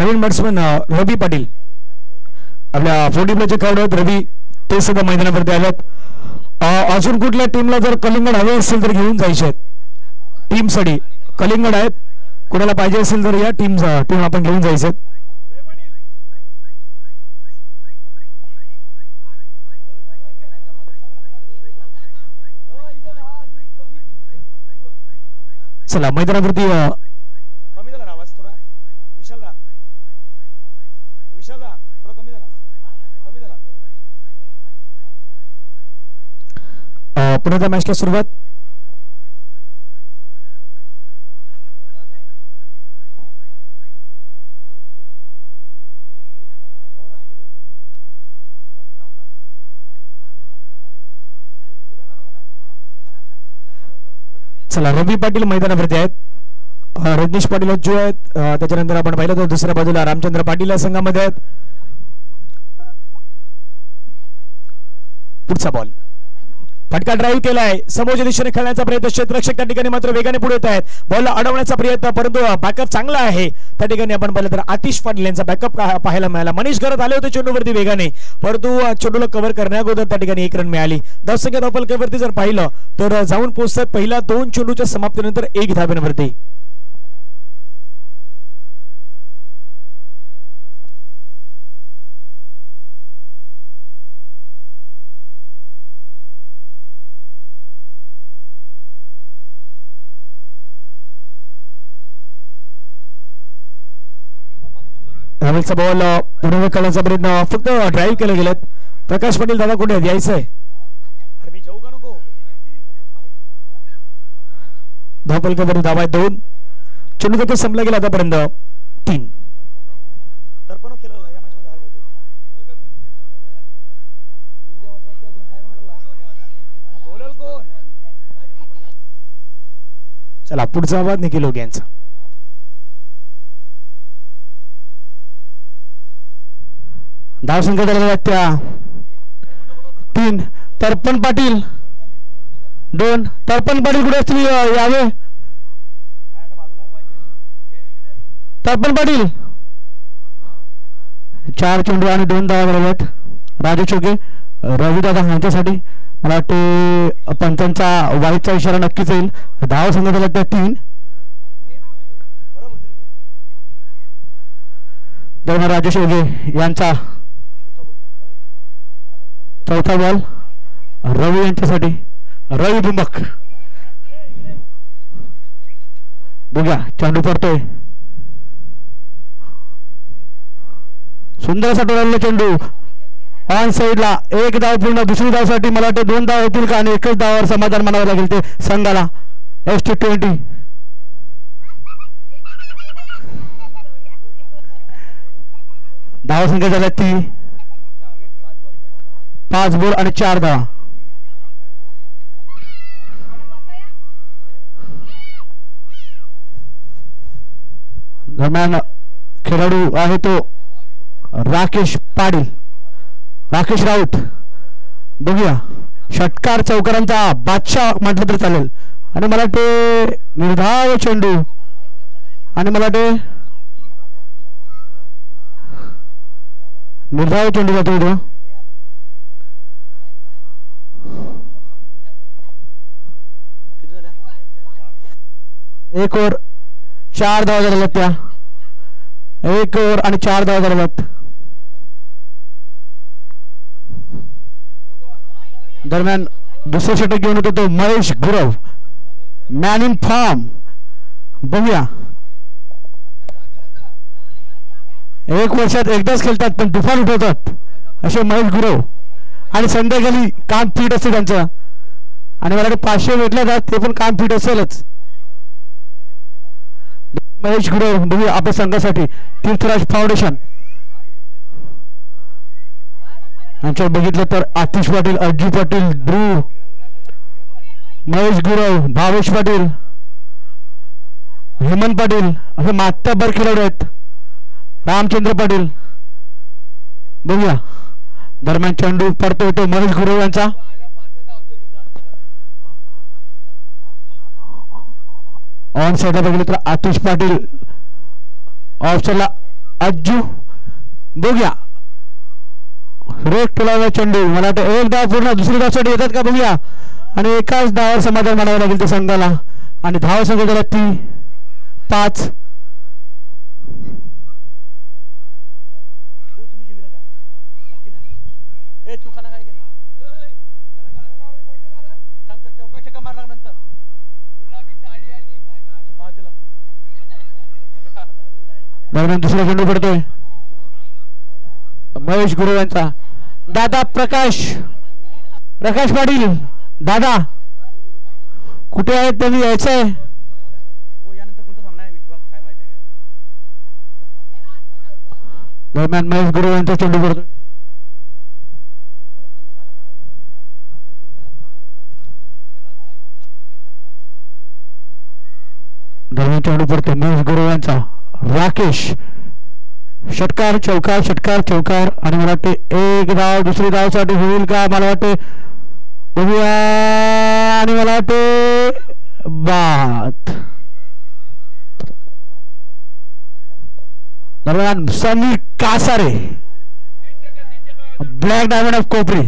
नवीन batsman रवी पाटील आपल्या 40 प्लेचे खेळाडू आहेत रवी ते सुद्धा मैदानावरती आलेत अजून कुठल्या टीमला जर कलिंगड हवे असेल तर घेऊन जायचे टीम साठी कलिंगड आहेत कोणाला पाहिजे असेल तर या टीम आपण घेऊन जायचे चला मैदानावरती कमी झाला आवाज थोडा विशाल दा थोडा कमी झाला पुन्हा त्या मॅचला सुरुवात चला रवी पाटील मैदानावरती आहेत रजनीश पाटील जो आहेत त्याच्यानंतर आपण पाहिलं तर दुसऱ्या बाजूला रामचंद्र पाटील या संघामध्ये आहेत पुढचा बॉल फटका ड्राईव्ह केलाय समोरच्या दिशेने खेळण्याचा प्रयत्न क्षेत्ररक्षक त्या ठिकाणी मात्र वेगाने पुढे येत आहेत बॉलला अडवण्याचा प्रयत्न परंतु बॅकअप चांगला आहे त्या ठिकाणी आपण पाहिलं तर आतिश पाटील यांचा बॅकअप पाहायला मिळाला मनीष करत आले होते चेंडूवरती वेगाने परंतु चेंडूला कव्हर करण्याअगोदर त्या ठिकाणी 1 रन मिळाली धावसंख्या धावफलकावरती जर पाहिलं तर जाऊन पोहोचतात पहिल्या 2 चेंडूच्या समाप्तीनंतर 1 धाब्यांवरती चा बॉल पुढे करण्याचा प्रयत्न फक्त ड्राईव्ह केले गेलेत प्रकाश पाटील दादा कुठे यायचंय अरे मी जाऊ का नको धावफलकावरती धावा आहेत 2 चेंडू देखील संपला गेला आतापर्यंत 3 दर्पण केलं या मॅच मध्ये हार होते मी जेव्हा वाटतं अजून काय म्हटलं बोलल कोण चला पुढचा आवाज निखिल लोग यांचा धावसंख्या झालेल्या त्या 3 तर्पण पाटील 2 तर्पण पाटील कुठे असतील यावे तर्पण पाटील 4 चेंडू आणि 2 धावा झालेल्या आहेत राजू चोगे रविदादा यांच्यासाठी मला वाटते पंचांचा वाईटचा इशारा नक्कीच येईल धावसंख्या झाल्या त्या 3 दरम्यान राजू चोगे यांचा चौथा बॉल रवी यांच्यासाठी रवी बुमक बघा चेंडू पडतोय सुंदर असा टोळलेला चेंडू ऑन साइडला 1 धाव पूर्ण दुसरी धावसाठी मला वाटतं 2 धाव होतील का आणि एकच धावावर समाधान मानावं लागेल ते संघाला ST20 धावसंख्या झाल्या ती 5 बॉल आणि 4 धावा दरम्यान खेळाडू आहे तो राकेश पाटील राकेश राऊत बघूया षटकार चौकारांचा बादशाह म्हटलं तरी चालेल आणि मला ते निर्धाव चेंडू आणि मला ते निर्धाव चेंडू जातो इथं 1 ओव्हर 4 धावा झालेल्या त्या 1 ओव्हर आणि 4 धावा झालेल्या दरम्यान दुसरा षटक घेऊन होतो तो Mahesh Gurav man in form बघूया 1 वर्षात एकदाच खेळतात पण तुफान उठवतात असे महेश गुरव आणि संध्याकाळी काम फिट असते त्यांचं आणि मला 500 भेटले जात ते पण काम फिट असेलच महेश गुरव बघूया आपल्या संघासाठी तीर्थराज फाउंडेशन यांच्यावर बघितलं तर आतिश पाटील अज्जू पाटील ध्रुव महेश गुरव भावेश पाटील हेमंत पाटील असे मात्याभर खेळाडू आहेत रामचंद्र पाटील बघूया दरम्यान चेंडू पडतो तो महेश गुरव यांचा ऑन साइडला बघितलं तर आतिश पाटील ऑफ साइडला अज्जू बघूया रोख केला चेंडू मला वाटतं एक डाव पूर्ण दुसरी धावसाठी येतात का बघूया आणि एकाच डावावर समाधान मानावं लागेल त्या संघाला आणि धाव संख्या झाला ती 5 दरम्यान दुसरा चेंडू पडतोय महेश गुरु यांचा दादा प्रकाश पाटील दादा कुठे आहेत त्यांनी यायचंय दरम्यान महेश गुरु यांचा चेंडू पडतोय दरम्यान चेंडू पडतोय महेश गुरु यांचा राकेश षटकार चौकार आणि मला वाटते एक धाव दुसरी धावसाठी होईल का मला वाटते बघूया आणि मला वाटते बाद दरम्यान Sunny Kasare black diamond of Kopri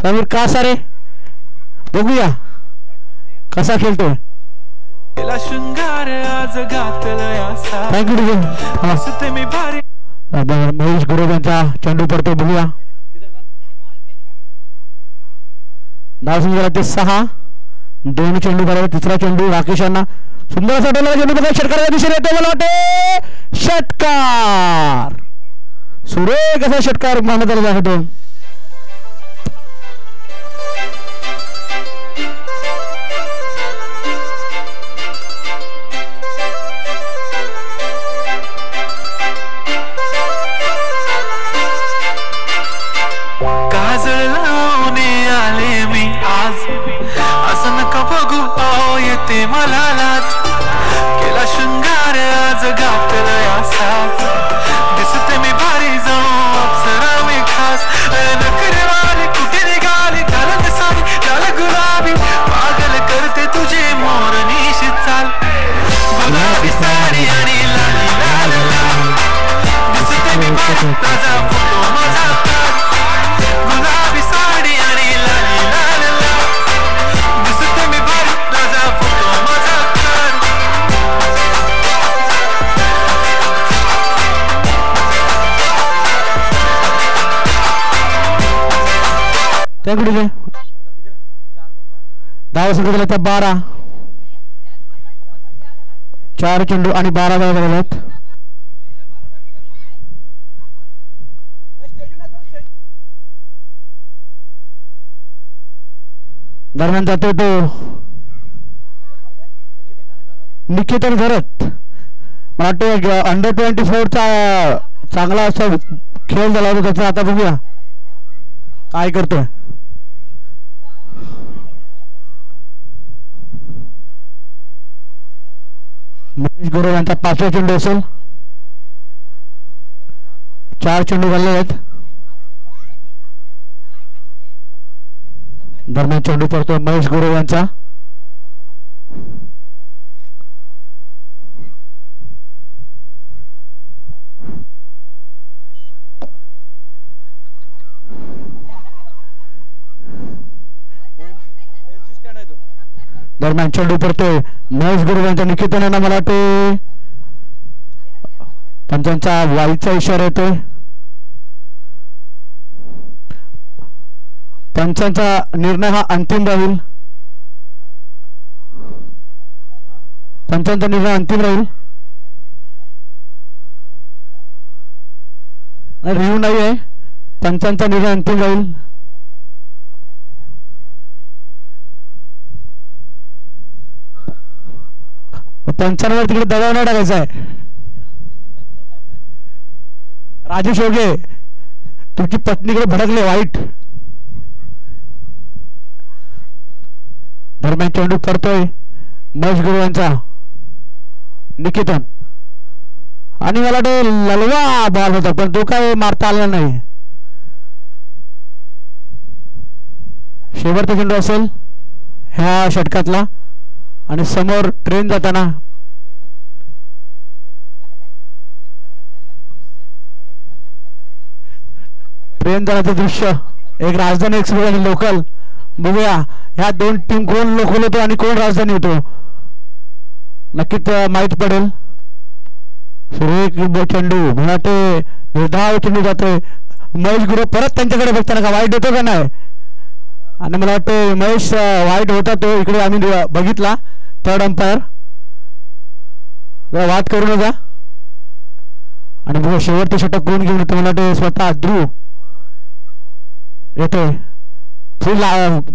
Sameer Kasare बघूया कसा खेळतोय थँक्यू महेश गुरु यांचा चेंडू पडतो बघूया धाव संख्या ते 6 दोन चेंडू करावे तिसरा चेंडू राकेश यांना सुंदर असा चेंडू बघा षटकाराच्या दिशेने येतो मला वाटते षटकार सुरेख असा षटकार मानत आला आहे तो धाव संख्या त्या 12 4 चेंडू आणि 12 धावा झाल्यात दरम्यान जातो तो निकेतन घरत मला वाटतं अंडर-24 चा चांगला असा खेळ झाला होता त्याचा आता बघूया काय करतोय महेश गुरु यांचा 5वा चेंडू असेल 4 चेंडू झाले आहेत दरम्यान चेंडू पडतोय महेश गुरु यांचा दरम्यान चेंडू पडतोय महेश गुरु यांचा निकेतन यांना मला वाटते पंचांचा वाईचा इशारा येतोय पंचांचा निर्णय हा अंतिम राहील पंचांचा निर्णय अंतिम राहील रिव्ह्यू नाही आहे पंचांचा निर्णय अंतिम राहील पंचांवर तिकडे दबाव नाही टाकायचा आहे राजेश योगे तुमची पत्नीकडे भडकले वाईट दरम्यान चेंडू करतोय महेश गुरु यांचा निकेतन आणि मला वाटतं ललवा बॉल होता पण तो काय मारता आला नाही शेवटचा चेंडू असेल ह्या षटकातला आणि समोर ट्रेन जाताना ट्रेन जाण्याचं दृश्य एक राजधानी एक्सप्रेस आणि लोकल बघूया ह्या दोन टीम कोण लोकल होतो आणि कोण राजधानी होतो नक्कीच माहित पडेल. सुरेख चेंडू मला वाटते निर्धाव चेंडू जातोय. महेश गुरु परत त्यांच्याकडे बघताना का वाईट होतो का नाही आणि मला वाटतं महेश वाईट होता तो इकडे आम्ही बघितला थर्ड अंपायर वाद करू नका आणि बघा शेवटचं षटक कोण घेऊन येतो मला वाटतं स्वतः ध्रुव येतोय. फुल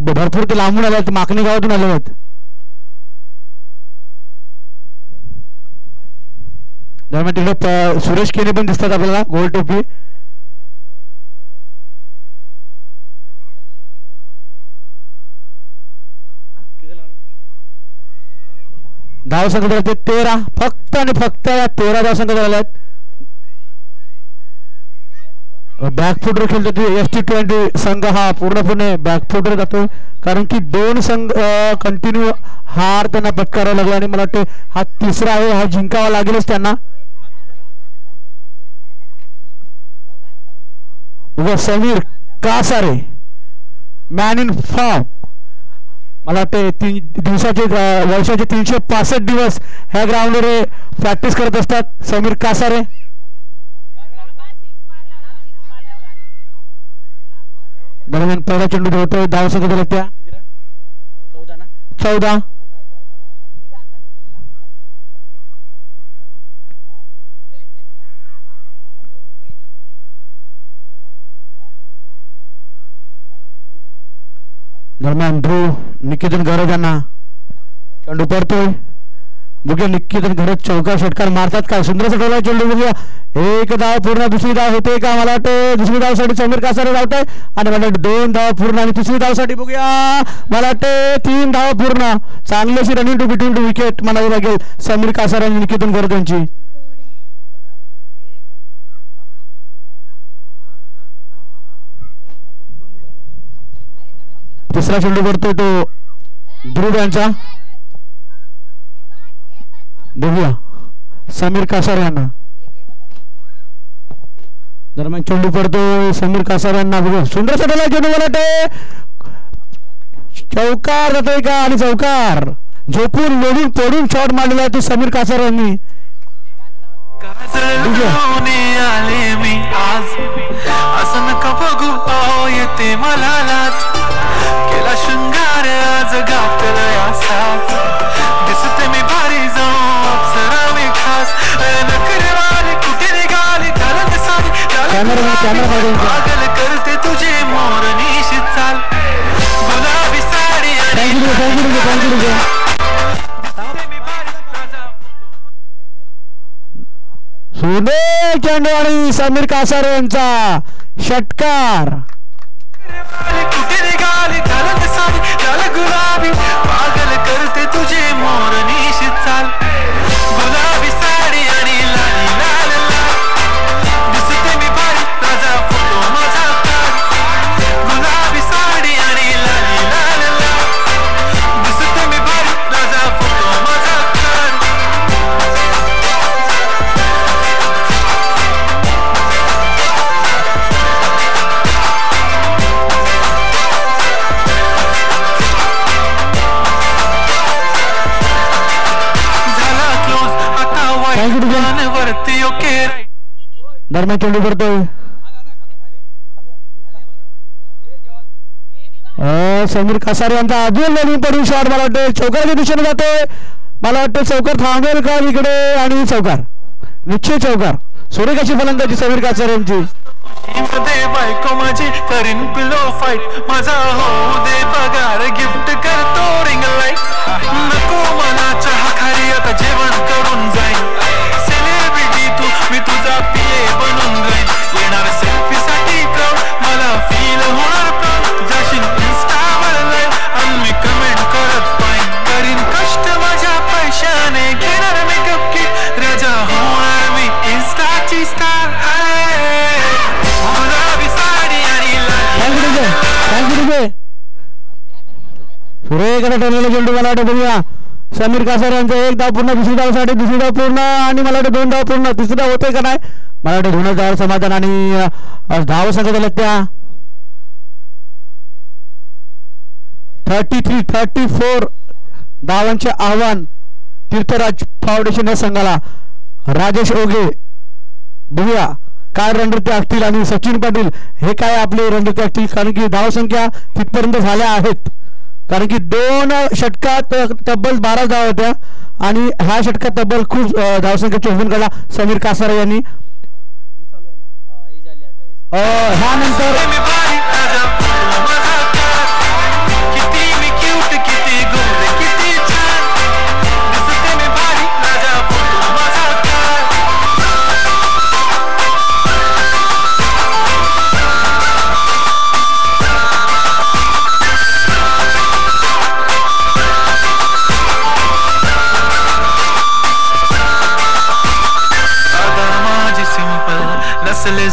भरपूर ते लांबून आले आहेत माकणी गावातून आले आहेत. दरम्यान तिकडे सुरेश केने पण दिसतात आपल्याला गोल टोपी. धावसंख्या झाले 13 फक्त आणि फक्त 13 धावसंख्या झाल्या आहेत. बॅकफुटवर खेळतो ST20 संघ हा पूर्णपणे बॅकफुटवर जातोय कारण की 2 संघ कंटिन्यू हार त्यांना पत्करावा लागला आणि मला वाटतं हा तिसरा आहे हा जिंकावा लागेलच त्यांना. Sameer Kasare man in form मला वाटते दिवसाचे वर्षाचे 365 दिवस ह्या ग्राउंडवर प्रॅक्टिस करत असतात समीर कासारे. दरम्यान पहिला चेंडू धावतोय धावसंख्या झाल्या त्या 14. दरम्यान ध्रुव निकेतन गरज यांना चेंडू पडतोय बघूया निकेतन गरज चौका षटकार मारतात का सुंदर षटकार चेंडू बघूया एक धाव पूर्ण दुसरी धाव होते का मला वाटतं दुसरी धावसाठी समीर कासारे धावतोय आणि मला वाटतं 2 धाव पूर्ण आणि तिसरी धावसाठी बघूया मला वाटतं 3 धाव पूर्ण चांगलीशी running to between to wicket म्हणावी लागेल समीर कासारे आणि निकेतन गरज यांची. तिसरा चेंडू पडतोय तो ध्रुव यांचा बघूया समीर कासारे यांना. दरम्यान चेंडू पडतोय समीर कासारे यांना बघूया सुंदर षटकार चेंडू मला चौकार जातोय का आणि चौकार झोपून लोडून तोडून शॉट मारलेला आहे तो समीर कासारे यांनी. असं नका बघू येते मला लाज केला शृंगार आज गाठला असाच दिसते मी भारी जाऊन अप्सरा मी खास नखरेवाले कुठे निघाले घालत साडी पागल करते तुझे मोरनीशी चाल गुलाबी साडी सुंदर चेंडू आणि समीर कासारे यांचा षटकार. कुठे निघाली घालत साडी लाल गुलाबी पागल करते तुझे मोरनीशी चाल गुलाबी साडी आणि लाली लाल लाल दिसते मी भारी राजा फोटो माझा काढ गुलाबी साडी आणि लाली लाल लाल दिसते मी भारी राजा फोटो माझा काढ. दरम्यान चेंडू पडतोय समीर कासारे यांचा अजून नवीन पडून शॉट मला वाटतं चौकाराच्या दिशेने जातोय मला वाटतं चौकार थांबेल का इकडे आणि चौकार निश्चित चौकार. सुरेखाची फलंदाजी समीर कासारे यांची. बायको माझी करीन पिलो फाईट माझा होऊ दे पगार गिफ्ट करतो रिंग लाईट नको मला चहा खारी आता जेवण करून जाईन सेलिब्रिटी तू मी तुझा पिये बनून जाईन येणार सेल्फी साठी क्राऊड मला फील होणार प्राऊड जाशील इंस्टावर लाईव्ह आणि मी कमेंट करत पाहिन करीन कष्ट माझ्या पैशाने घेणार मेकअप किट राजा होणार मी इंस्टाची स्टार. सुरेख ठरलेला चेंडू मला वाटतं बघूया समीर कासार यांचा एक धाव पूर्ण दुसरी धावसाठी दुसरी धाव पूर्ण आणि मला वाटतं 2 धाव पूर्ण तिसरी धाव होते का नाही मला वाटतं 2 धाव समाधान आणि धाव संख्या झाल्या त्या 34 धावांचे आव्हान तीर्थराज फाउंडेशन या संघाला. राजेश ओगे बघूया काय रणनीती असतील आणि सचिन पाटील हे काय आपले रणनीती असतील कारण की धावसंख्या तिथपर्यंत झाल्या आहेत कारण की 2 षटकात तब्बल 12 धावा होत्या आणि ह्या षटकात तब्बल खूप धावसंख्या चोखून काढला समीर कासारे यांनी. ह्यानंतर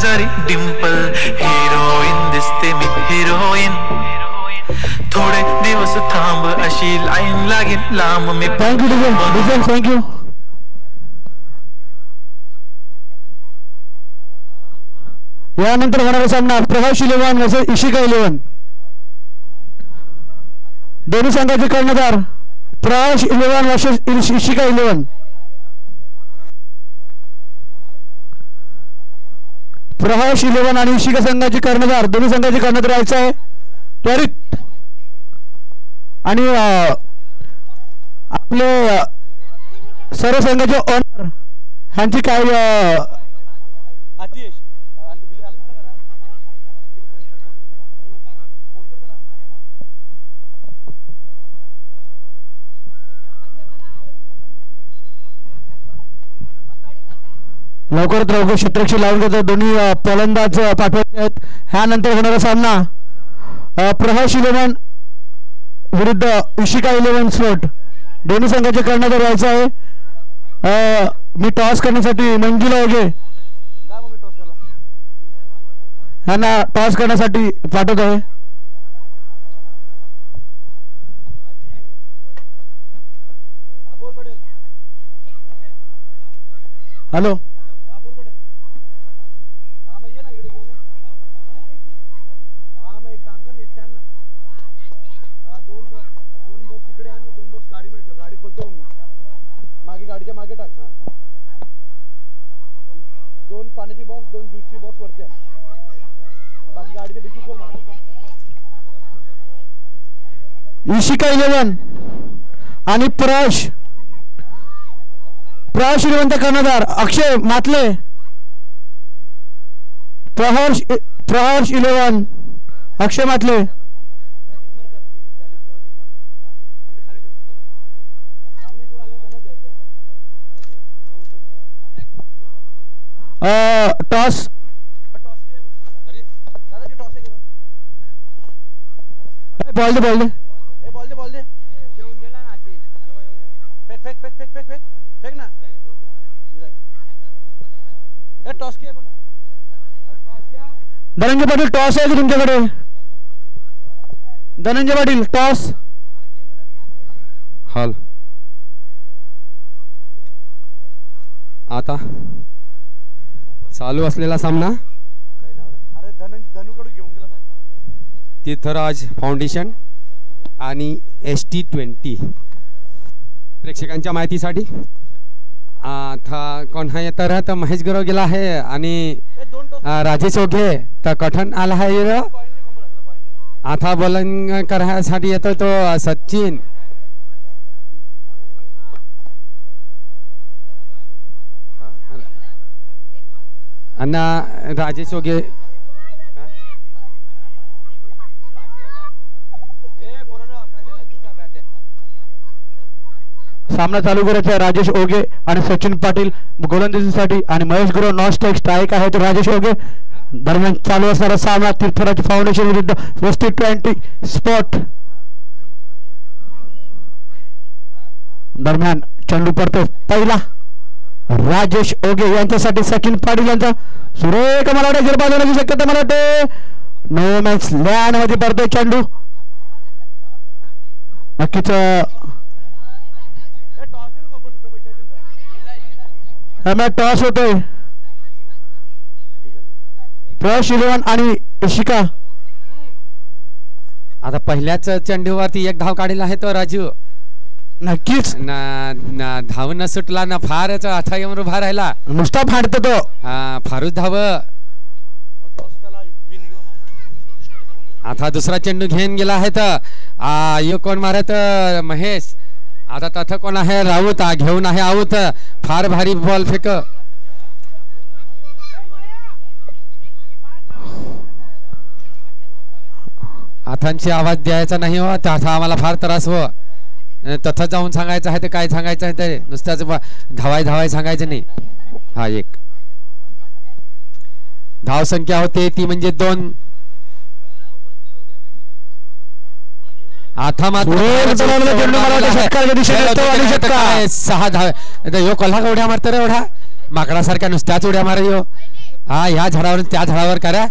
जरी डिंपल हिरोईन दिसते मी हिरोईन थोडे दिवस थांब अशी लाईन लागेल लांब मी. थँक्यू. यानंतर होणारा सामना प्रभास 11 वर्सेस इशिका 11. दोन्ही संघाचे कर्णधार प्रभास 11 वर्सेस इशिका 11. प्रभास 11 आणि इशिका संघाचे कर्णधार दोन्ही संघाचे कर्णधार यायचं आहे त्वरित आणि आपले सर्व संघाचे ओनर ह्यांची काय लवकरात लवकर क्षेत्ररक्षक लावून घेतात दोन्ही फलंदाज पाठवायचे आहेत. ह्यानंतर होणारा सामना प्रभास 11 विरुद्ध इशिका 11 स्पोर्ट दोन्ही संघाचे कर्णधार यायचं आहे. मी टॉस करण्यासाठी मंजुला ओगे ह्यांना टॉस करण्यासाठी पाठवत आहे. हॅलो गाडीच्या मागे टाक. 2 पाण्याची बॉक्स 2 ज्यूसची बॉक्स वरती आहे बाकी गाडीच्या डिक्की खोल मार. इशिका 11 आणि प्रभास 11 कर्णधार अक्षय मातले. प्रभास 11 अक्षय मातले. टॉस बॉल दे घेऊन गेला ना फेक ना टॉस के धनंजय पाटील टॉस आहे की तुमच्याकडे धनंजय पाटील टॉस हॉल आता चालू असलेला सामना तीर्थराज फाउंडेशन आणि ST20 प्रेक्षकांच्या माहितीसाठी आता कोण आहे तर महेश गुरव गेला आहे आणि राजेश ओघे तर कठण आला आहे. आता बॉलिंग करण्यासाठी येतो तो सचिन अन्ना राजेश ओगे सामना चालू करायचा राजेश ओगे आणि सचिन पाटील गोलंदाजीसाठी आणि महेश गुरव नॉन स्ट्राईक आहे तो राजेश ओगे. दरम्यान चालू असणारा सामना तीर्थराज फाउंडेशन विरुद्ध ST20 स्पॉट. दरम्यान चेंडू पडतो पहिला राजेश ओगे यांच्यासाठी सचिन पाटील यांचा सुरेख मला वाटते झेलबाद होण्याची शक्यता मला वाटते नो मॅच लँड मध्ये पडतोय चेंडू नक्कीच मॅच टॉस होतोय. प्रश 11 आणि इशिका. आता पहिल्याच चेंडूवरती एक धाव काढलेला आहे तो राजू. नक्कीच धाव न सुटला ना फारच आता येऊन उभा राहिला. नुसता फाडतो तो. फारूच धाव. आता दुसरा चेंडू घेऊन गेला आहे तर यो कोण मारत महेश. आता तथ कोण आहे राऊत घेऊन आहे आऊत. फार भारी बॉल फेक. आथांची आवाज द्यायचा नाही हो. आता आम्हाला फार त्रास हो. तथ जाऊन सांगायचं आहे ते काय सांगायचं आहे ते नुसत्याच धावाय सांगायचं नाही. हा एक धाव संख्या होते ती म्हणजे 2. आता मात्र 6 धाव. यो कोल्हा का उड्या मारतो रे एवढा माकडासारख्या नुसत्याच उड्या मारा यो. हा ह्या झाडावरून त्या झाडावर करा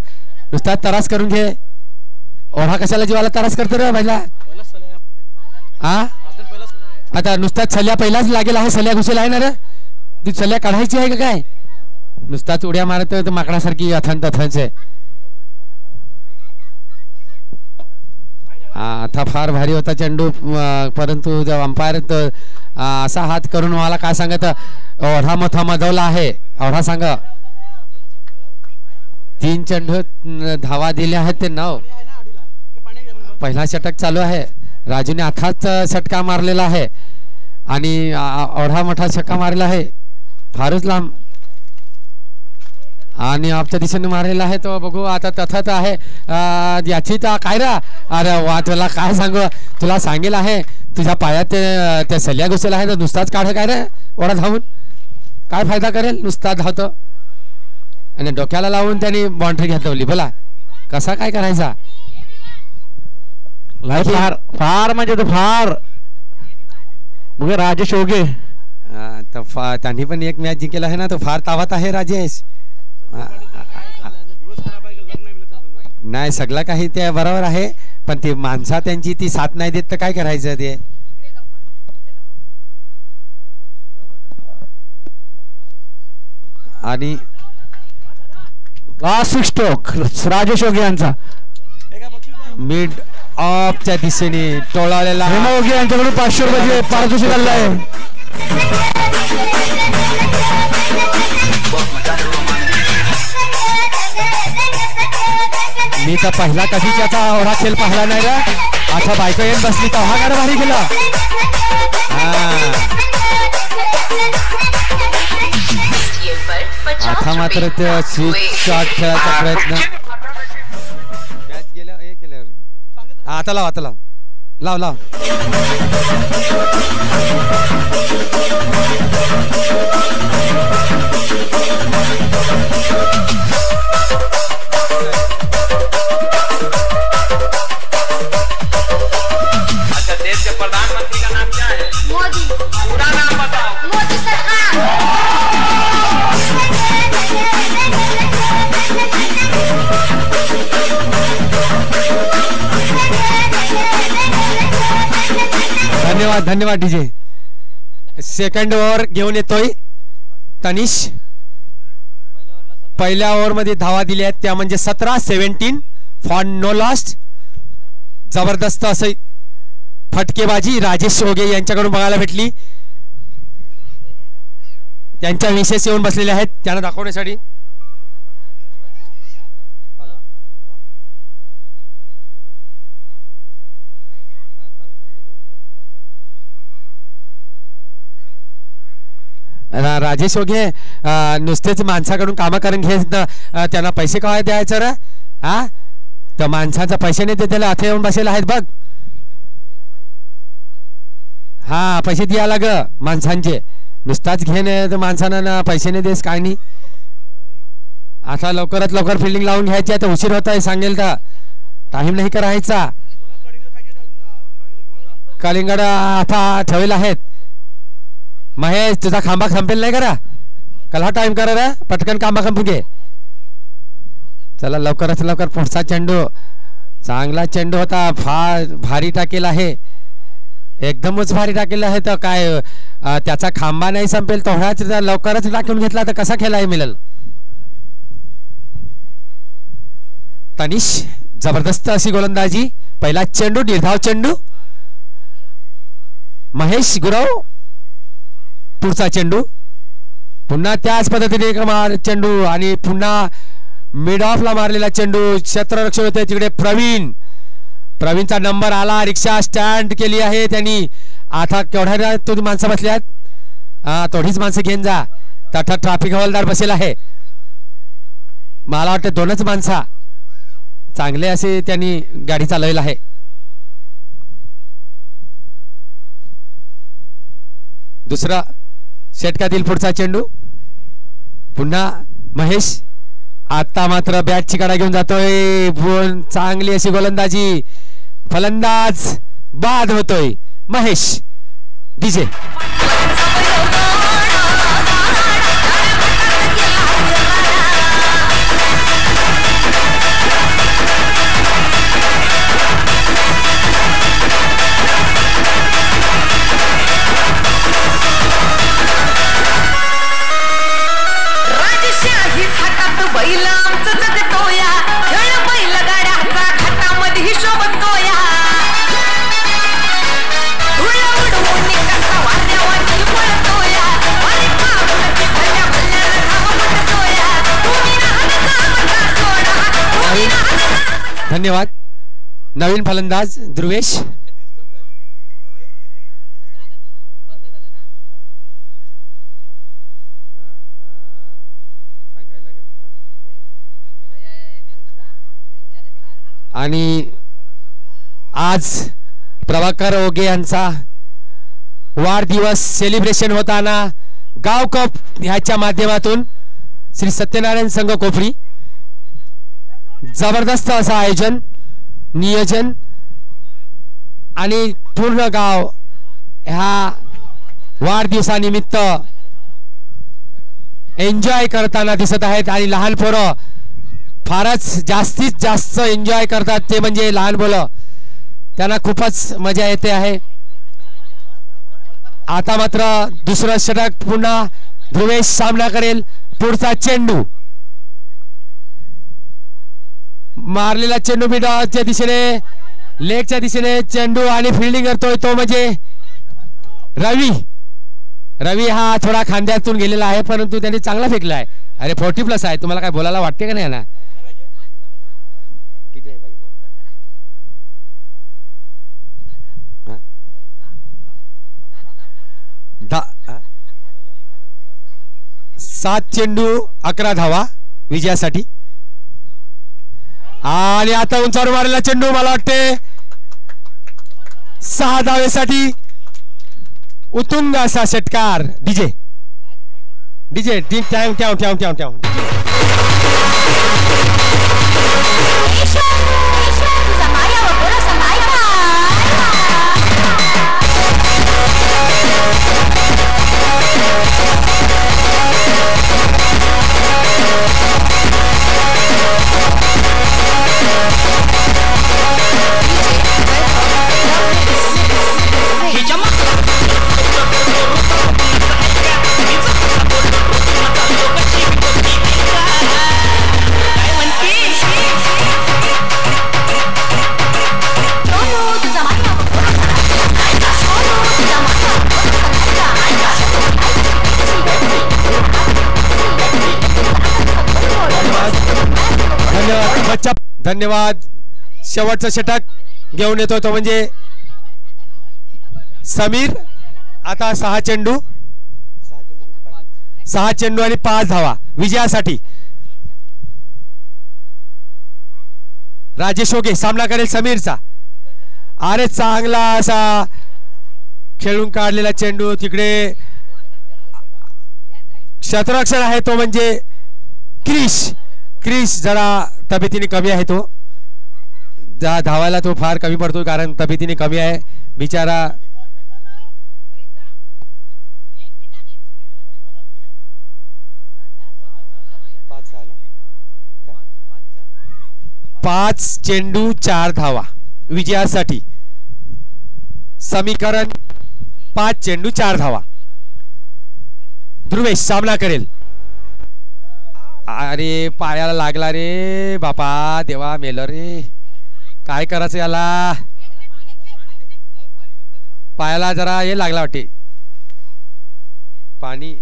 नुसत्याच तरास करून घे. ओढा कशाला जीवाला तरास करतो रे पहिला. हा आता नुसत्याच सल्या पहिलाच लागेल आहे. सल्या घुसेला आहे ना रे. ती सल्या काढायची आहे का काय. नुसताच उड्या मारत माकडासारखी अथान तथांचे. आता फार भारी होता चेंडू परंतु जर अंपायर असा हात करून मला काय सांगत ओढा मथा मधवला आहे. ओढा सांग 3 चेंडू धावा दिल्या आहेत ते 9. पहिला षटक चालू आहे. राजूने आताच षटका मारलेला आहे आणि ओढा मोठा छक्का मारलेला आहे फारच लांब आणि आपच्या दिशेने मारलेला आहे तो बघू आता तथाच आहे. याची काय रा अरे वा तुला काय सांगू. तुला सांगेल आहे तुझ्या पायात त्या सल्या घुसेला आहे तर नुसताच काढ काय रे ओढा धावून काय फायदा करेल. नुसता धावतो आणि डोक्याला लावून त्यांनी बाउंड्री घेतवली. बोला कसा काय करायचा. फार फार म्हणजे तो फार बघ राजेश ओगे. त्यांनी पण एक मॅच जिंकला आहे ना. तो फार तावात आहे राजेश. नाही सगळं काही ते बरोबर आहे पण ती माणसा त्यांची ती साथ नाही देत तर काय करायचं ते. आणि लास्ट स्ट्रोक राजेश ओगे यांचा मिड ऑफच्या दिशेने टोळालेला ओगे यांच्याकडून 500 रुपये पारितोषिक आलेलं आहे. मी तर पहिला कधी त्याचा एवढा खेळ पाहिला नाही रे. आता बायको येऊन बसली तर हा गाडा भारी गेला. आता मात्र ते स्विच शॉट खेळायचा प्रयत्न. मॅच गेल्या हे केल्यावर आता लाव आता लाव लाव लाव. अच्छा देश के प्रधानमंत्री का नाम क्या है. मोदी. पूरा नाम बताओ. मोदी सरकार. धन्यवाद धन्यवाद डीजे. सेकंड ओव्हर घेऊन येतोय तनिष. पहिल्या ओव्हर मध्ये धावा दिल्या आहेत त्या म्हणजे 17-17 फॉर नो लॉस्ट. जबरदस्त असं फटकेबाजी राजेश ओगे यांच्याकडून बघायला भेटली. त्यांच्या विशेष येऊन बसलेले आहेत त्यांना दाखवण्यासाठी. राजेश ओगे नुसतेच माणसाकडून कामं करून घेत त्यांना पैसे काय द्यायचं रे. हा तर माणसाचा पैसे नाही त्याला हात येऊन बसलेले आहेत बघ. हा पैसे द्यायला ग माणसांचे नुसताच घेणे तर माणसांना पैसे नाही देस काय नाही. आता लवकरात लवकर फिल्डिंग लावून घ्यायची आता उशीर होत आहे सांगेल तर टाइम नाही करायचा. कलिंगड आता ठेवले आहेत. महेश तुझा खांबा संपेल नाही करा कला टाइम करा रे पटकन खांबा संपू घे. चला लवकरात लवकर पुढचा चेंडू चांगला चेंडू होता फार भारी टाकेल आहे एकदमच भारी टाकलेलं आहे. तर काय त्याचा खांबा नाही संपेल तेवढाच लवकरच टाकून घेतला तर कसा खेळायला मिळेल. तनिष जबरदस्त अशी गोलंदाजी. पहिला चेंडू निर्धाव चेंडू. महेश गुरव पुढचा चेंडू. पुन्हा त्याच पद्धतीने चेंडू आणि पुन्हा मिड ऑफला मारलेला चेंडू. क्षेत्ररक्षण होते तिकडे प्रवीण. प्रवीणचा नंबर आला. रिक्षा स्टँड केली आहे त्यांनी. आता केवढ्या तुम्ही माणसं बसल्यात. थोडीच माणसं घेऊन जा. तथा ट्रॅफिक हवालदार बसेल आहे. मला वाटतं 2च माणसा चांगले असे त्यांनी गाडी चालवलेला आहे. दुसरा षटकातील पुढचा चेंडू. पुन्हा महेश. आता मात्र बॅटची कडा घेऊन जातोय. चांगली अशी गोलंदाजी. फलंदाज बाद होतोय महेश. डीजे धन्यवाद. नवीन फलंदाज ध्रुवेश. आणि आज प्रभाकर ओगे यांचा वाढदिवस सेलिब्रेशन होताना गाव कप ह्याच्या माध्यमातून श्री सत्यनारायण संघ कोपरी जबरदस्त असं आयोजन नियोजन आणि पूर्ण गाव ह्या वाढदिवसानिमित्त एन्जॉय करताना दिसत आहेत. आणि लहान पोरं फारच जास्तीत जास्त एन्जॉय करतात. ते म्हणजे लहान मुलं. त्यांना खूपच मजा येते आहे. आता मात्र दुसरं षटक पुन्हा ध्रुवेश सामना करेल. पुढचा चेंडू मारलेला चेंडू मिडच्या दिशेने लेगच्या दिशेने चेंडू आणि फिल्डिंग करतोय तो म्हणजे रवी. रवी हा थोडा खांद्यातून गेलेला आहे परंतु त्यांनी चांगला फेकला आहे. अरे 40+ आहे. तुम्हाला काय बोलायला वाटते का नाही ना. किती आहे भाई. 7 चेंडू 11 धावा विजयासाठी. आणि आता उंचावर मारलेला चेंडू मला वाटते 6 धावेसाठी उत्तुंग असा षटकार. डीजे डीजे ठेव ठेव ठेव ठेव ठेव. धन्यवाद. शेवटचा षटक घेऊन येतो तो म्हणजे समीर. आता 6 चेंडू आणि 5 धावा विजयासाठी. राजेश ओगे सामना करेल समीरचा. अरे चांगला असा खेळून काढलेला चेंडू. तिकडे क्षेत्ररक्षण आहे तो म्हणजे क्रिश जरा तब्येतीने कमी आहे. तो धावायला तो फार कमी पडतो कारण तब्येतीने कमी आहे बिचारा. पाच चेंडू 4 धावा विजयासाठी. समीकरण 5 चेंडू 4 धावा. ध्रुवेश सामना करेल. अरे पायाला लागला रे बापा देवा मेलं रे. काय करायचं याला. पायाला जरा हे लागला वाटते पाणी.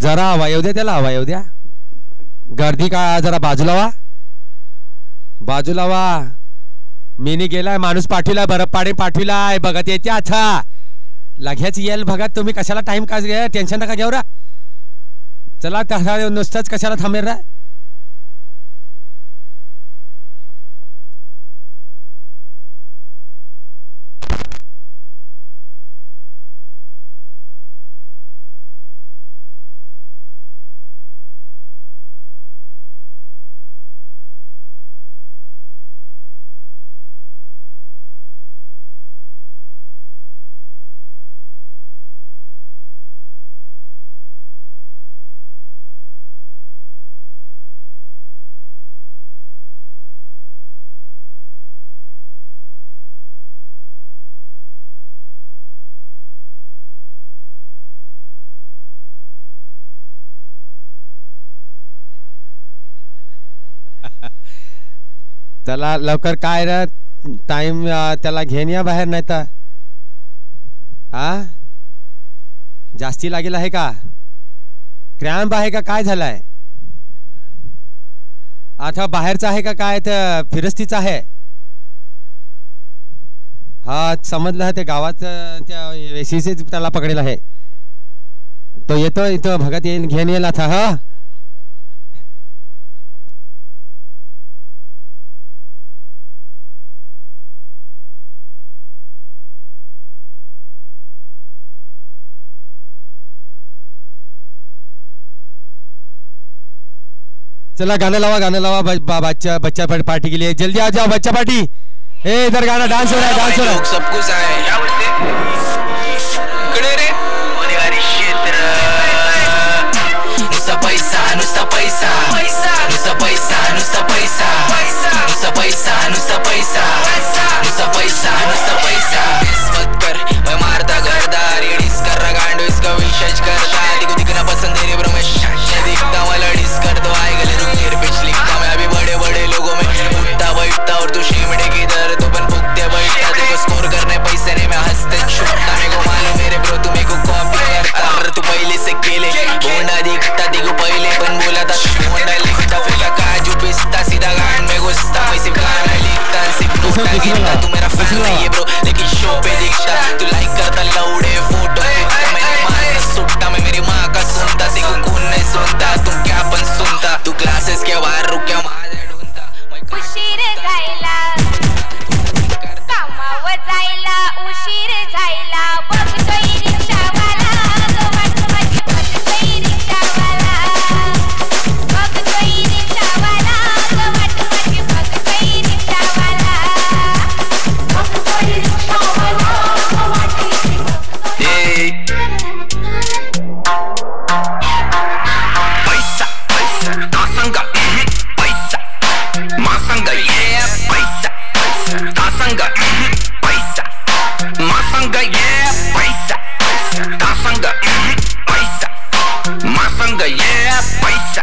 जरा वायव द्या त्याला. वायव द्या. गर्दी का जरा बाजूला वा. बाजूला वा. मीनी गेलाय माणूस पाठविलाय. बरफ पाणी पाठविलाय. बघत येते आता लग्याच येईल बघत. तुम्ही कशाला टाइम का घ्या. टेन्शन नका घेऊ रा. चला तसा नुसतंच कशाला थांबेल रा. चला लवकर काय रे टाइम त्याला घेऊन या बाहेर. नाही तर हा जास्ती लागेल आहे का. क्रॅम्प आहे का काय झालाय. आता बाहेरचा आहे का काय तर फिरस्तीचा आहे. हा समजलं ते गावात त्या वेशीचे त्याला पकडेल आहे. तो येतो इथं भगत येईल घेऊन येईल आता. हा चला गाना लावा बच्चा पार्टी के लिए जल्दी आ जाओ. बच्चा पार्टी. इधर गाना डांस हो रहा है. डांस हो रहा है. सब कुछ आए क्या बोलते इकडे रे होनेवारी क्षेत्र. नुसता पैसा नुसता पैसा नुसता पैसा नुसता पैसा नुसता पैसा नुसता पैसा नुसता पैसा नुसता पैसा. मत कर मैं मारता करता रेडिस कर रहा गांडो इसका विशेष करता. दिखो दिखना पसंद है रे ब्रो मैं दिखता वाला डिस कर दो आए गले रुकेर पिच लिखता मैं अभी बड़े बड़े लोगों में उठता बैठता और तू शिमड़े की दर तो बन भुगते बैठता. देखो स्कोर करने पैसे नहीं मैं हंसते छूटता. मेरे को मालूम मेरे ब्रो तू मेरे को कॉपी करता. और तू पहले से खेले होंडा दिखता देखो पहले पण बोला था होंडा लिखता फिर काजू पिस्ता सीधा गान में घुसता. मैं सिर्फ गाना लिखता सिर्फ लिखता. तू मेरा फैन नहीं है ब्रो लेकिन शो पे दिखता. तू लाइक करता लौड़े फोटो मैंने मार सुट्टा. मैं मेरी माँ का सुनता देखो कौन नहीं सुनता. तू क्या पण सुनता. तू क्लासेस के बाहर रुक्या माझे ढूंढता. उशीर जायला कामावर जायला उशीर जायला बघतोय रिक्षावाला. वाट माझी बघतोय रिक्षावाला. बघतोय रिक्षावाला. वाट माझी बघतोय रिक्षावाला. बघतोय रिक्षावाला. पैसा पैसा दासंगा पैसा मासंगा ये पैसा दासंगा पैसा मासंगा ये पैसा दासंगा पैसा मासंगा ये पैसा